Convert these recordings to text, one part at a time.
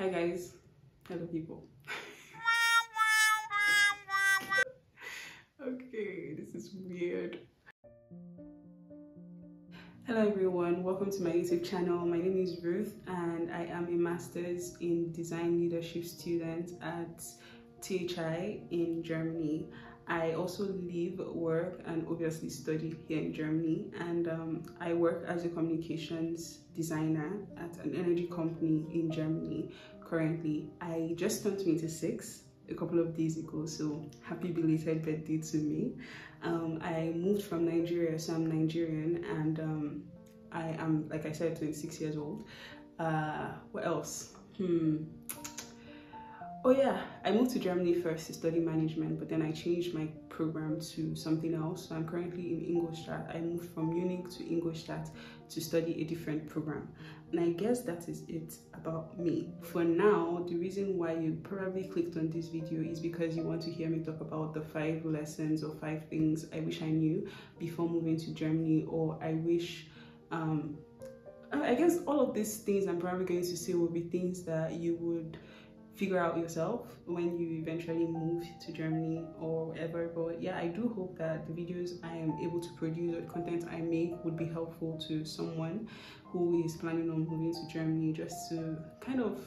Hi guys, hello people. Okay, this is weird. Hello everyone, welcome to my YouTube channel. My name is Ruth and I am a master's in design leadership student at THI in Germany. I also live, work and obviously study here in Germany, and I work as a communications designer at an energy company in Germany. Currently, I just turned 26 a couple of days ago, so happy belated birthday to me. I moved from Nigeria, so I'm Nigerian, and I am, like I said, 26 years old. What else? Oh yeah, I moved to Germany first to study management, but then I changed my program to something else. So I'm currently in Ingolstadt. I moved from Munich to Ingolstadt to study a different program. And I guess that is it about me. For now, the reason why you probably clicked on this video is because you want to hear me talk about the 5 lessons or 5 things I wish I knew before moving to Germany, or I wish I guess all of these things I'm probably going to say will be things that you would figure out yourself when you eventually move to Germany or wherever. But yeah, I do hope that the videos I am able to produce or the content I make would be helpful to someone who is planning on moving to Germany, just to kind of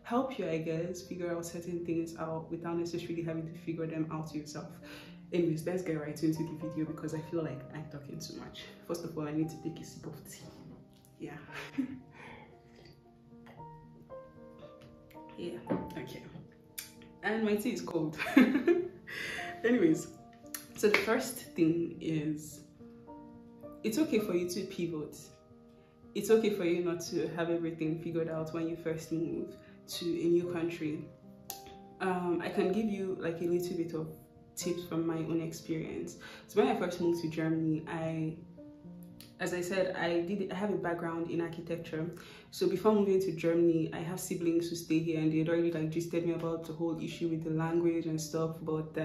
help you, I guess, figure out certain things out without necessarily having to figure them out yourself. Anyways, let's get right into the video because I feel like I'm talking too much. First of all, I need to take a sip of tea. Yeah. Yeah, okay. And my tea is cold. Anyways, so the first thing is, it's okay for you to pivot. It's okay for you not to have everything figured out when you first move to a new country. I can give you like a little bit of tips from my own experience. So when I first moved to Germany, as I said, I have a background in architecture. So before moving to Germany, I have siblings who stay here and they'd already like gisted me about the whole issue with the language and stuff. But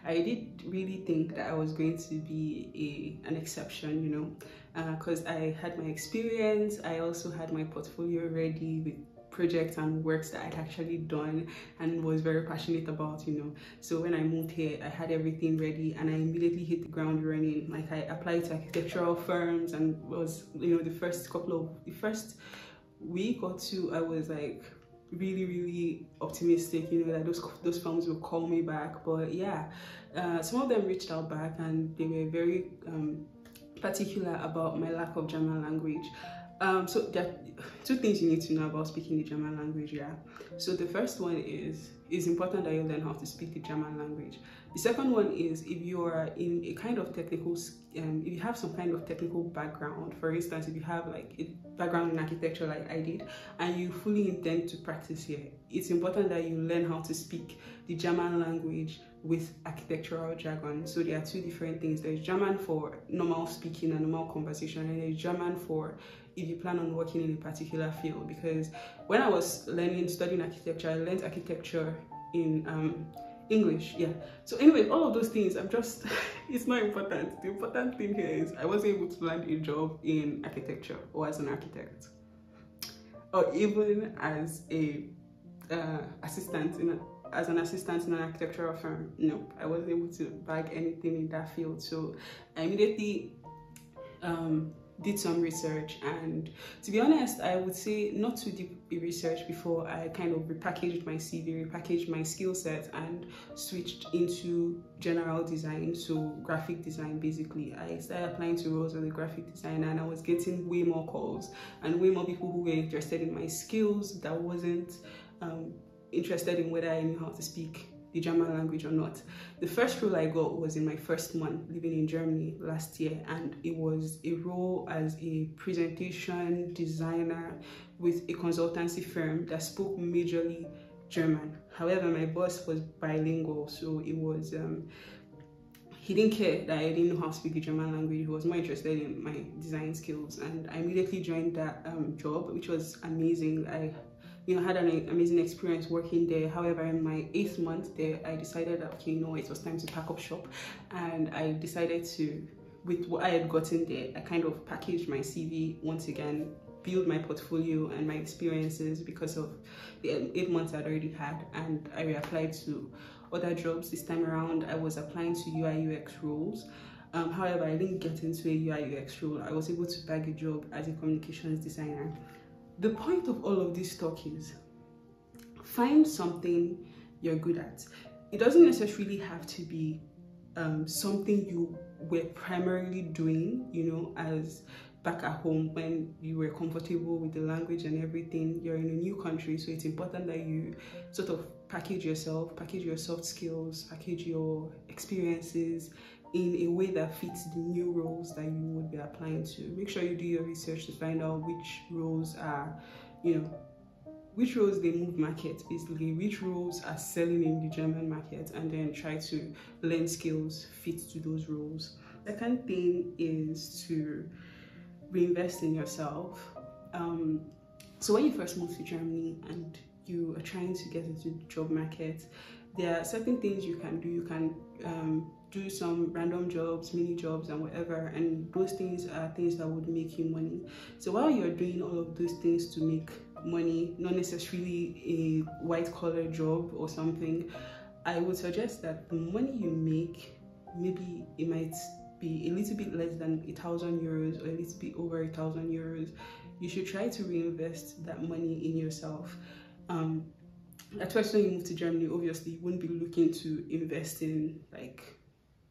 I did really think that I was going to be an exception, you know, because I had my experience. I also had my portfolio ready with projects and works that I'd actually done and was very passionate about, you know. So when I moved here, I had everything ready and I immediately hit the ground running. Like I applied to architectural firms and was, you know, the first week or two, I was like really optimistic, you know, that those firms will call me back. But yeah, some of them reached out back and they were very particular about my lack of German language. So there are 2 things you need to know about speaking the German language, yeah. So the first one is it's important that you learn how to speak the German language. The second one is if you are in a kind of technical, if you have some kind of technical background, for instance, if you have like a background in architecture like I did, and you fully intend to practice here, it's important that you learn how to speak the German language with architectural jargon. So there are 2 different things. There's German for normal speaking and normal conversation, and there's German for if you plan on working in a particular field. Because when I was studying architecture, I learned architecture in English, yeah. So anyway, all of those things, it's not important. The important thing here is I was able to land a job in architecture or as an architect, or even as a assistant as an assistant in an architectural firm. Nope, I wasn't able to bag anything in that field. So I immediately did some research, and to be honest, I would say not too deep in research before I kind of repackaged my CV, repackaged my skill set, and switched into general design, so graphic design. Basically, I started applying to roles as a graphic designer, and I was getting way more calls and way more people who were interested in my skills that wasn't interested in whether I knew how to speak the German language or not. The first role I got was in my first month living in Germany last year, and it was a role as a presentation designer with a consultancy firm that spoke majorly German. However, my boss was bilingual, so it was he didn't care that I didn't know how to speak the German language. He was more interested in my design skills, and I immediately joined that job, which was amazing. I had an amazing experience working there. However, in my 8th month there, I decided that, okay, it was time to pack up shop, and I decided to, with what I had gotten there, I kind of packaged my CV once again build my portfolio and my experiences because of the 8 months I'd already had, and I reapplied to other jobs. This time around I was applying to UI UX roles. However, I didn't get into a UI UX role. I was able to bag a job as a communications designer. The point of all of this talk is find something you're good at. It doesn't necessarily have to be something you were primarily doing, you know, as back at home when you were comfortable with the language and everything. You're in a new country, so it's important that you sort of package yourself, package your soft skills, package your experiences in a way that fits the new roles that you would be applying to. Make sure you do your research to find out which roles are, you know, which roles they move market, basically, which roles are selling in the German market, and then try to learn skills fit to those roles. The second thing is to reinvest in yourself. So when you first move to Germany and you are trying to get into the job market, there are certain things you can do. You can do some random jobs, mini jobs and whatever, and those things are things that would make you money. So while you're doing all of those things to make money, not necessarily a white collar job or something, I would suggest that the money you make, maybe it might be a little bit less than 1,000 euros or a little bit over 1,000 euros. You should try to reinvest that money in yourself. At first, when you move to Germany, obviously you wouldn't be looking to invest in like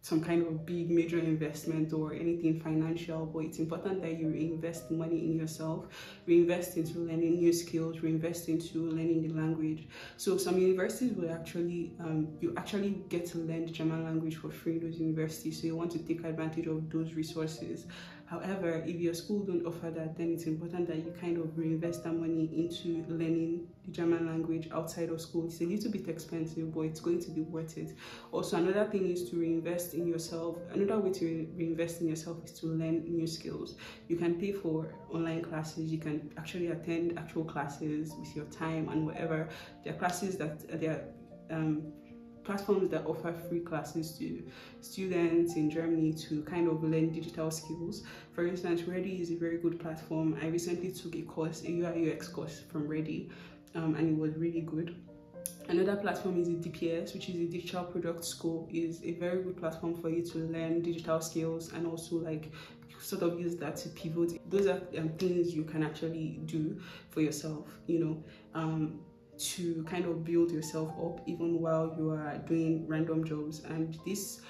some kind of big major investment or anything financial, but it's important that you reinvest money in yourself, reinvest into learning new skills, reinvest into learning the language. So some universities will actually, you actually get to learn the German language for free in those universities, so you want to take advantage of those resources. However, if your school don't offer that, then it's important that you kind of reinvest that money into learning the German language outside of school. It's a little bit expensive, but it's going to be worth it. Also, another thing is to reinvest in yourself. Another way to reinvest in yourself is to learn new skills. You can pay for online classes. You can actually attend actual classes with your time and whatever. There are classes that there are platforms that offer free classes to students in Germany to kind of learn digital skills. For instance, Ready is a very good platform. I recently took a course, a UI UX course from Ready, and it was really good. Another platform is a DPS, which is a Digital Product School. Is a very good platform for you to learn digital skills and also like sort of use that to pivot. Those are things you can actually do for yourself, you know, to kind of build yourself up even while you are doing random jobs. And this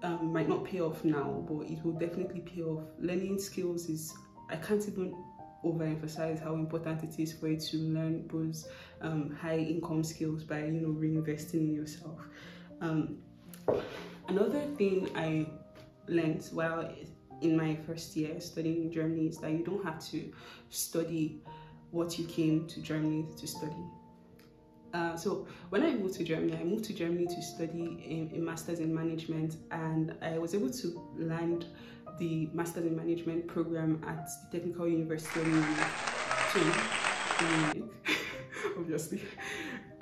might not pay off now, but it will definitely pay off. Learning skills is, I can't even overemphasize how important it is for you to learn those high income skills by, you know, reinvesting in yourself. Another thing I learned while in my first year studying in Germany is that you don't have to study what you came to Germany to study. So when I moved to Germany to study a master's in management, and I was able to land the master's in management program at the Technical University of Munich. Obviously,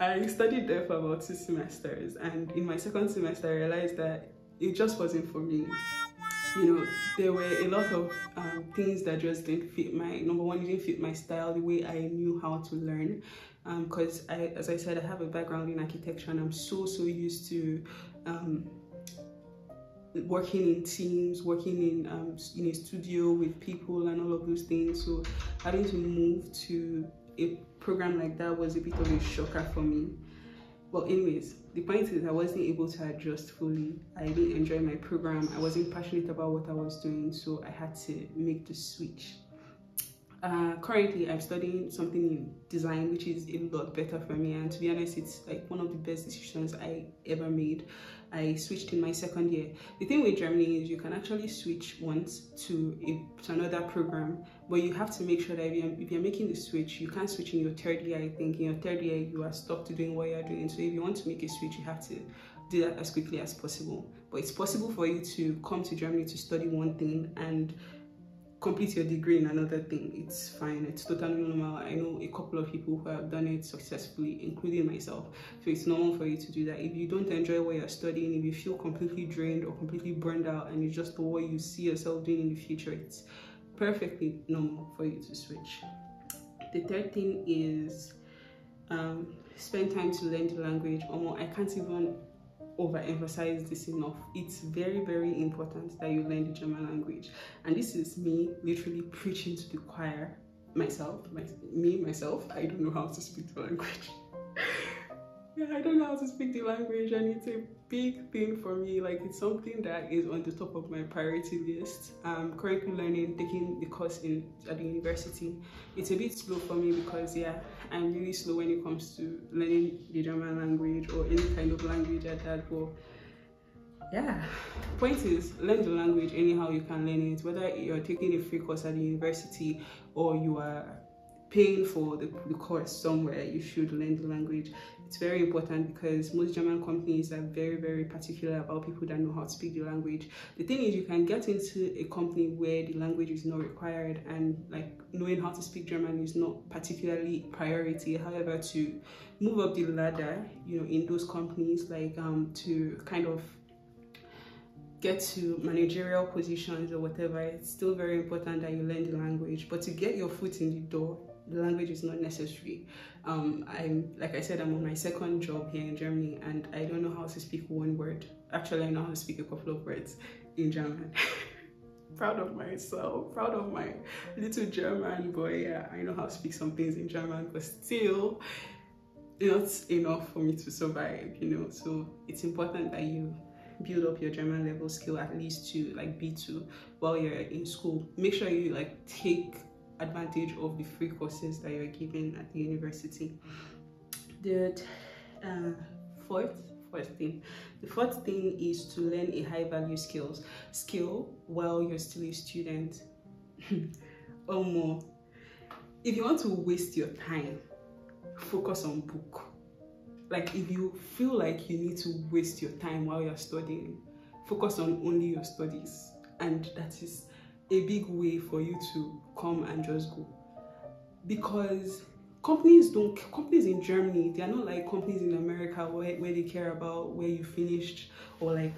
I studied there for about 2 semesters, and in my second semester I realized that it just wasn't for me. You know, there were a lot of things that just didn't fit my, number one, it didn't fit my style, the way I knew how to learn. Because as I said, I have a background in architecture, and I'm so used to working in teams, working in a studio with people and all of those things. So having to move to a program like that was a bit of a shocker for me. Well, anyways, the point is I wasn't able to adjust fully. I didn't enjoy my program. I wasn't passionate about what I was doing, so I had to make the switch. Currently, I'm studying something in design, which is a lot better for me, and to be honest, it's like one of the best decisions I ever made. I switched in my second year. The thing with Germany is you can actually switch once to another program, but you have to make sure that if you're making the switch, you can't switch in your third year. I think in your third year you are stuck to doing what you're doing. So if you want to make a switch, you have to do that as quickly as possible. But it's possible for you to come to Germany to study one thing and complete your degree in another thing. It's fine, it's totally normal. I know a couple of people who have done it successfully, including myself. So it's normal for you to do that. If you don't enjoy what you're studying, if you feel completely drained or completely burned out and it's just what you see yourself doing in the future, it's perfectly normal for you to switch. The third thing is spend time to learn the language. I can't even overemphasize this enough. It's very, very important that you learn the German language. And this is me literally preaching to the choir. Myself, I don't know how to speak the language. Yeah, I don't know how to speak the language, and it's a big thing for me. Like, it's something that is on the top of my priority list. I'm currently taking the course at the university. It's a bit slow for me because, yeah, I'm really slow when it comes to learning the German language or any kind of language at that. But yeah, point is, learn the language anyhow you can learn it. Whether you're taking a free course at the university or you are paying for the course somewhere, you should learn the language. It's very important because most German companies are very, very particular about people that know how to speak the language. The thing is, you can get into a company where the language is not required and like knowing how to speak German is not particularly priority. However, to move up the ladder, you know, in those companies, like to kind of get to managerial positions or whatever, it's still very important that you learn the language. But to get your foot in the door, the language is not necessary. Like I said, I'm on my second job here in Germany and I don't know how to speak one word. Actually, I know how to speak a couple of words in German. Proud of myself, proud of my little German boy. Yeah, I know how to speak some things in German, but still not enough for me to survive, you know. So it's important that you build up your German level skill at least to like B2 while you're in school. Make sure you like take advantage of the free courses that you're given at the university. The fourth thing is to learn a high value skill while you're still a student. Or more, if you want to waste your time, focus on book. Like, if you feel like you need to waste your time while you're studying, focus on only your studies, and that is a big way for you to come and just go. Because companies in Germany, they are not like companies in America where they care about where you finished or like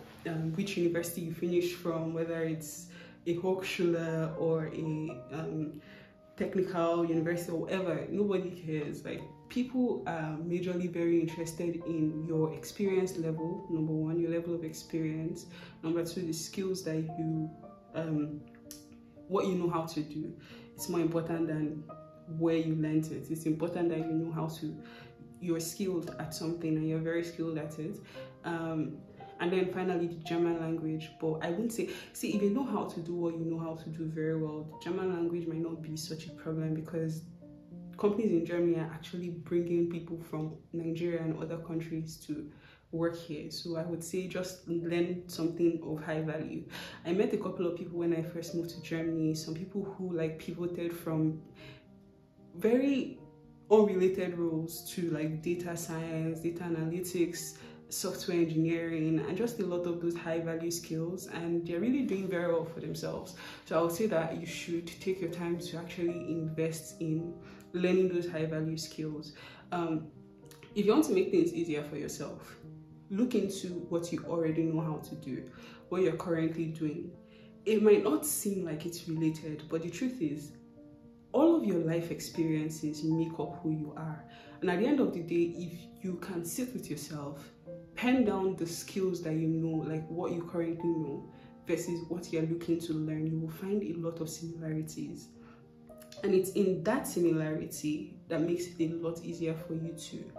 which university you finished from, whether it's a Hochschule or a technical university or whatever. Nobody cares. Like, people are majorly very interested in your experience level. Number one, your level of experience. Number two, the skills that you what you know how to do. It's more important than where you learned it. It's important that you know how to, you're skilled at something and you're very skilled at it. And then finally, the German language. But I wouldn't say, see, if you know how to do what you know how to do very well, the German language might not be such a problem because companies in Germany are actually bringing people from Nigeria and other countries to work here. So I would say just learn something of high value. I met a couple of people when I first moved to Germany, some people who like pivoted from very unrelated roles to like data science, data analytics, software engineering, and just a lot of those high value skills, and they're really doing very well for themselves. So I would say that you should take your time to actually invest in learning those high value skills. If you want to make things easier for yourself, look into what you already know how to do, what you're currently doing. It might not seem like it's related, but the truth is, all of your life experiences make up who you are. And at the end of the day, if you can sit with yourself, pen down the skills that you know, like what you currently know, versus what you're looking to learn, you will find a lot of similarities. And it's in that similarity that makes it a lot easier for you to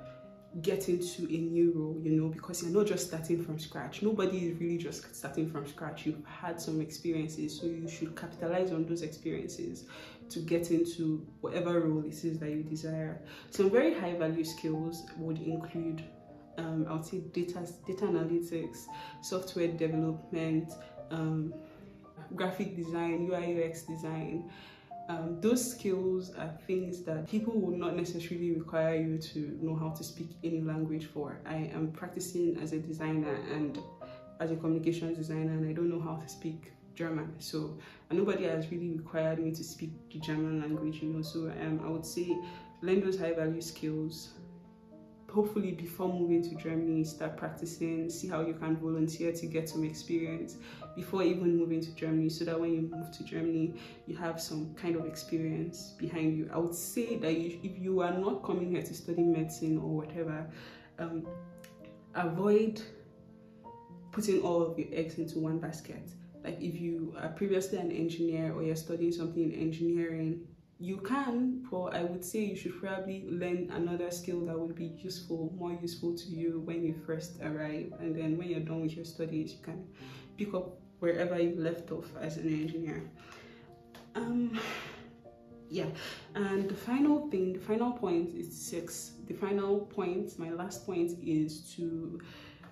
get into a new role, you know, because you're not just starting from scratch. Nobody is really just starting from scratch. You've had some experiences, so you should capitalize on those experiences to get into whatever role it is that you desire. Some very high value skills would include, I would say data analytics, software development, graphic design, UI UX design. Those skills are things that people will not necessarily require you to know how to speak any language for. I am practicing as a designer and as a communications designer, and I don't know how to speak German, so nobody has really required me to speak the German language, you know. So I would say learn those high value skills, hopefully before moving to Germany, start practicing, see how you can volunteer to get some experience before even moving to Germany, so that when you move to Germany, you have some kind of experience behind you. I would say that if you are not coming here to study medicine or whatever, avoid putting all of your eggs into one basket. Like if you are previously an engineer or you're studying something in engineering, you can, but I would say you should probably learn another skill that would be useful, more useful to you when you first arrive. And then when you're done with your studies, you can pick up wherever you left off as an engineer. Yeah, and the final point is 6. The final point, my last point, is to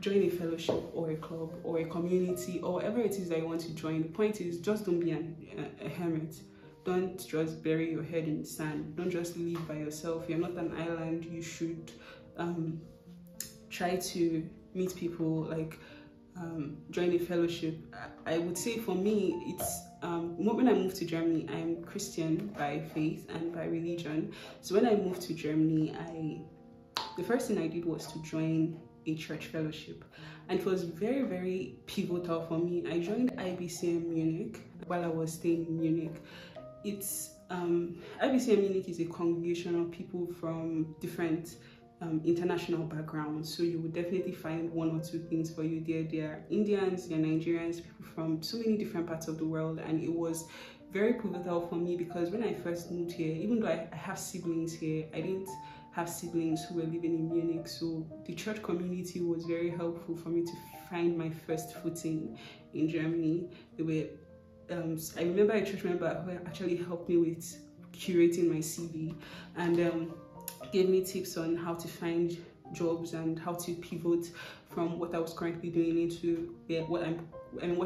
join a fellowship or a club or a community or whatever it is that you want to join. The point is, just don't be a hermit. Don't just bury your head in the sand. Don't just live by yourself. You're not an island. You should try to meet people, like join a fellowship. I would say for me, it's when I moved to Germany, I'm Christian by faith and by religion. So when I moved to Germany, the first thing I did was to join a church fellowship, and it was very, very pivotal for me. I joined IBCM Munich while I was staying in Munich. It's IBCM Munich is a congregation of people from different international backgrounds, so you would definitely find one or two things for you there. There are Indians, there are Nigerians, people from so many different parts of the world, and it was very pivotal for me because when I first moved here, even though I have siblings here, I didn't have siblings who were living in Munich, so the church community was very helpful for me to find my first footing in Germany. They were I remember a church member who actually helped me with curating my CV and gave me tips on how to find jobs and how to pivot from what I was currently doing into what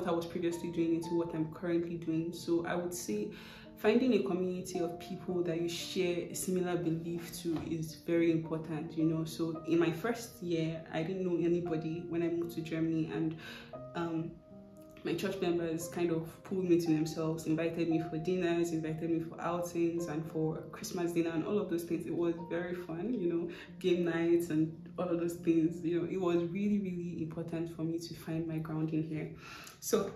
I was previously doing into what I'm currently doing. So I would say finding a community of people that you share a similar belief to is very important, you know. So in my first year, I didn't know anybody when I moved to Germany, and my church members kind of pulled me to themselves, invited me for dinners, invited me for outings and for Christmas dinner and all of those things. It was very fun, you know, game nights and all of those things. You know, it was really, really important for me to find my grounding here. So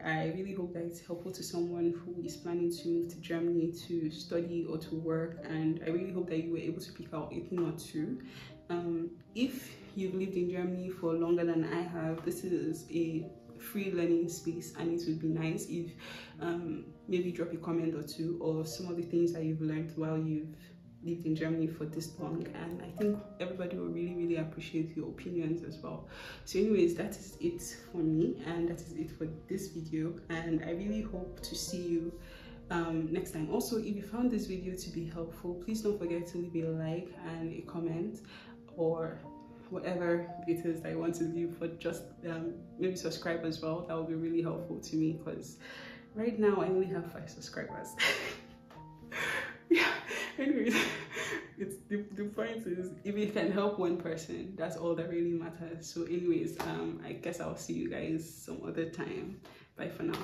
I really hope that it's helpful to someone who is planning to move to Germany to study or to work, and I really hope that you were able to pick out a thing or two. If you've lived in Germany for longer than I have, this is a free learning space, and it would be nice if maybe drop a comment or two or some of the things that you've learned while you've lived in Germany for this long, and I think everybody will really, really appreciate your opinions as well. So anyways, that is it for me, and that is it for this video, and I really hope to see you next time. Also, if you found this video to be helpful, please don't forget to leave a like and a comment, or whatever it is that I want to leave, for just maybe subscribe as well. That would be really helpful to me because right now I only have 5 subscribers. Yeah, anyways, it's the point is, if you can help one person, that's all that really matters. So anyways, I guess I'll see you guys some other time. Bye for now.